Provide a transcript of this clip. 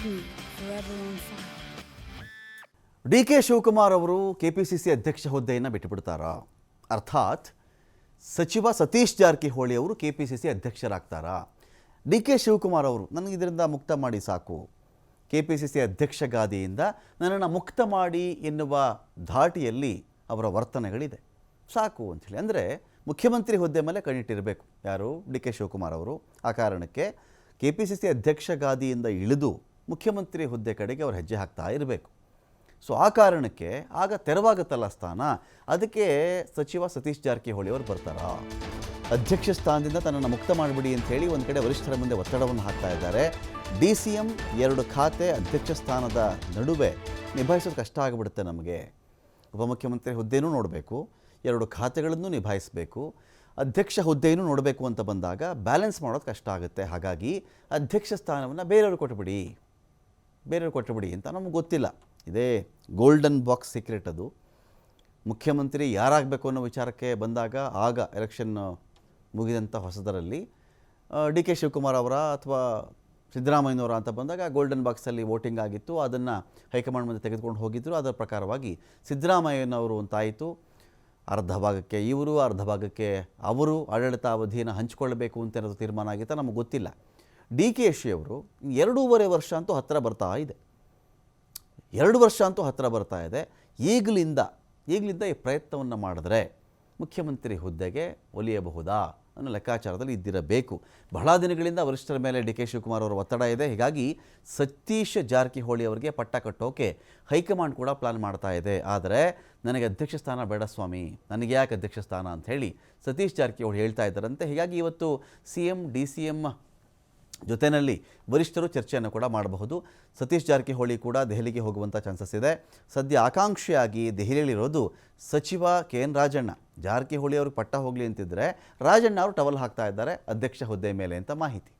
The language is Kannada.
me, forever on fire. D K Shivakumar ಅವರು ಕೆಪಿಸಿಸಿ ಅಧ್ಯಕ್ಷ ಹುದ್ದೆಯನ್ನು ಬಿಟ್ಟುಬಿಡ್ತಾರಾ? ಅರ್ಥಾತ್ ಸಚಿವ ಸತೀಶ್ ಜಾರಕಿಹೊಳಿ ಅವರು ಕೆಪಿಸಿಸಿ ಅಧ್ಯಕ್ಷರಾಗ್ತಾರಾ? ಡಿ ಕೆ ಶಿವಕುಮಾರ್ ಅವರು ನನಗೆ ಇದರಿಂದ ಮುಕ್ತ ಮಾಡಿ ಸಾಕು, ಕೆಪಿಸಿಸಿ ಅಧ್ಯಕ್ಷ ಗಾದಿಯಿಂದ ನನ್ನನ್ನು ಮುಕ್ತ ಮಾಡಿ ಎನ್ನುವ ಧಾಟಿಯಲ್ಲಿ ಅವರ ವರ್ತನೆಗಳಿದೆ. ಸಾಕು ಅಂಥೇಳಿ ಅಂದರೆ ಮುಖ್ಯಮಂತ್ರಿ ಹುದ್ದೆ ಮೇಲೆ ಕಣ್ಣಿಟ್ಟಿರಬೇಕು ಯಾರು? ಡಿ ಕೆ ಶಿವಕುಮಾರ್ ಅವರು. ಆ ಕಾರಣಕ್ಕೆ ಕೆಪಿಸಿಸಿ ಅಧ್ಯಕ್ಷ ಗಾದಿಯಿಂದ ಇಳಿದು ಮುಖ್ಯಮಂತ್ರಿ ಹುದ್ದೆ ಕಡೆಗೆ ಅವರು ಹೆಜ್ಜೆ ಹಾಕ್ತಾ ಇರಬೇಕು. ಸೊ ಆ ಕಾರಣಕ್ಕೆ ಆಗ ತೆರವಾಗುತ್ತಲ್ಲ ಸ್ಥಾನ, ಅದಕ್ಕೆ ಸಚಿವ ಸತೀಶ್ ಜಾರಕಿಹೊಳಿ ಅವರು ಬರ್ತಾರಾ? ಅಧ್ಯಕ್ಷ ಸ್ಥಾನದಿಂದ ತನ್ನನ್ನು ಮುಕ್ತ ಮಾಡಿಬಿಡಿ ಅಂಥೇಳಿ ಒಂದು ಕಡೆ ವರಿಷ್ಠರ ಮುಂದೆ ಒತ್ತಡವನ್ನು ಹಾಕ್ತಾ ಇದ್ದಾರೆ. ಡಿ ಸಿ ಎಂ 2 ಖಾತೆ ಅಧ್ಯಕ್ಷ ಸ್ಥಾನದ ನಡುವೆ ನಿಭಾಯಿಸೋದು ಕಷ್ಟ ಆಗಿಬಿಡುತ್ತೆ ನಮಗೆ. ಉಪಮುಖ್ಯಮಂತ್ರಿ ಹುದ್ದೆನೂ ನೋಡಬೇಕು, 2 ಖಾತೆಗಳನ್ನು ನಿಭಾಯಿಸಬೇಕು, ಅಧ್ಯಕ್ಷ ಹುದ್ದೆಯನ್ನು ನೋಡಬೇಕು ಅಂತ ಬಂದಾಗ ಬ್ಯಾಲೆನ್ಸ್ ಮಾಡೋದು ಕಷ್ಟ ಆಗುತ್ತೆ. ಹಾಗಾಗಿ ಅಧ್ಯಕ್ಷ ಸ್ಥಾನವನ್ನು ಬೇರೆಯವರು ಕೊಟ್ಟುಬಿಡಿ ಅಂತ ನಮಗೆ ಗೊತ್ತಿಲ್ಲ. ಇದೇ ಗೋಲ್ಡನ್ ಬಾಕ್ಸ್ ಸೀಕ್ರೆಟ್. ಅದು ಮುಖ್ಯಮಂತ್ರಿ ಯಾರಾಗಬೇಕು ಅನ್ನೋ ವಿಚಾರಕ್ಕೆ ಬಂದಾಗ ಆಗ ಎಲೆಕ್ಷನ್ ಮುಗಿದಂಥ ಹೊಸದರಲ್ಲಿ ಡಿ ಕೆ ಶಿವಕುಮಾರ್ ಅವರ ಅಥವಾ ಸಿದ್ದರಾಮಯ್ಯನವರ ಅಂತ ಬಂದಾಗ ಗೋಲ್ಡನ್ ಬಾಕ್ಸಲ್ಲಿ ವೋಟಿಂಗ್ ಆಗಿತ್ತು. ಅದನ್ನು ಹೈಕಮಾಂಡ್ ಮುಂದೆ ತೆಗೆದುಕೊಂಡು ಹೋಗಿದ್ದರು. ಅದರ ಪ್ರಕಾರವಾಗಿ ಸಿದ್ದರಾಮಯ್ಯನವರು ಅಂತಾಯಿತು. ಅರ್ಧ ಭಾಗಕ್ಕೆ ಇವರು, ಅರ್ಧ ಭಾಗಕ್ಕೆ ಅವರು ಆಡಳಿತಾವಧಿಯನ್ನು ಹಂಚಿಕೊಳ್ಳಬೇಕು ಅಂತ ಏನಾದರೂ ತೀರ್ಮಾನ ಆಗಿತ್ತು, ನಮಗೆ ಗೊತ್ತಿಲ್ಲ. ಡಿ ಕೆ ಶಿ ಅವರು 2.5 ವರ್ಷ ಅಂತೂ ಹತ್ತಿರ ಬರ್ತಾ ಇದೆ. 2 ವರ್ಷ ಅಂತೂ ಹತ್ತಿರ ಬರ್ತಾ ಇದೆ. ಈಗಲಿಂದ ಈ ಪ್ರಯತ್ನವನ್ನು ಮಾಡಿದ್ರೆ ಮುಖ್ಯಮಂತ್ರಿ ಹುದ್ದೆಗೆ ಒಲಿಯಬಹುದಾ ಅನ್ನೋ ಲೆಕ್ಕಾಚಾರದಲ್ಲಿ ಇದ್ದಿರಬೇಕು. ಬಹಳ ದಿನಗಳಿಂದ ವರಿಷ್ಠರ ಮೇಲೆ ಡಿ ಕೆ ಶಿವಕುಮಾರ್ ಅವರ ಒತ್ತಡ ಇದೆ. ಹೀಗಾಗಿ ಸತೀಶ್ ಜಾರಕಿಹೊಳಿ ಅವರಿಗೆ ಪಟ್ಟ ಕಟ್ಟೋಕೆ ಹೈಕಮಾಂಡ್ ಕೂಡ ಪ್ಲಾನ್ ಮಾಡ್ತಾ ಇದೆ. ಆದರೆ ನನಗೆ ಅಧ್ಯಕ್ಷ ಸ್ಥಾನ ಬೇಡ ಸ್ವಾಮಿ, ನನಗೆ ಯಾಕೆ ಅಧ್ಯಕ್ಷ ಸ್ಥಾನ ಅಂತ ಹೇಳಿ ಸತೀಶ್ ಜಾರಕಿಹೊಳಿ ಹೇಳ್ತಾ ಇದ್ದಾರಂತೆ. ಹೀಗಾಗಿ ಇವತ್ತು C M D C M ಜೊತೆಯಲ್ಲಿ ವರಿಷ್ಠರು ಚರ್ಚೆಯನ್ನು ಕೂಡ ಮಾಡಬಹುದು. ಸತೀಶ್ ಜಾರಕಿಹೊಳಿ ಕೂಡ ದೆಹಲಿಗೆ ಹೋಗುವಂಥ ಚಾನ್ಸಸ್ ಇದೆ. ಸದ್ಯ ಆಕಾಂಕ್ಷಿಯಾಗಿ ದೆಹಲಿಯಲ್ಲಿರೋದು ಸಚಿವ ಕೆ ಎನ್ ರಾಜಣ್ಣ. ಜಾರಕಿಹೊಳಿ ಅವ್ರಿಗೆ ಪಟ್ಟ ಹೋಗಲಿ ಅಂತಿದ್ರೆ ರಾಜಣ್ಣ ಅವರು ಟವಲ್ ಹಾಕ್ತಾ ಇದ್ದಾರೆ ಅಧ್ಯಕ್ಷ ಹುದ್ದೆ ಮೇಲೆ ಅಂತ ಮಾಹಿತಿ.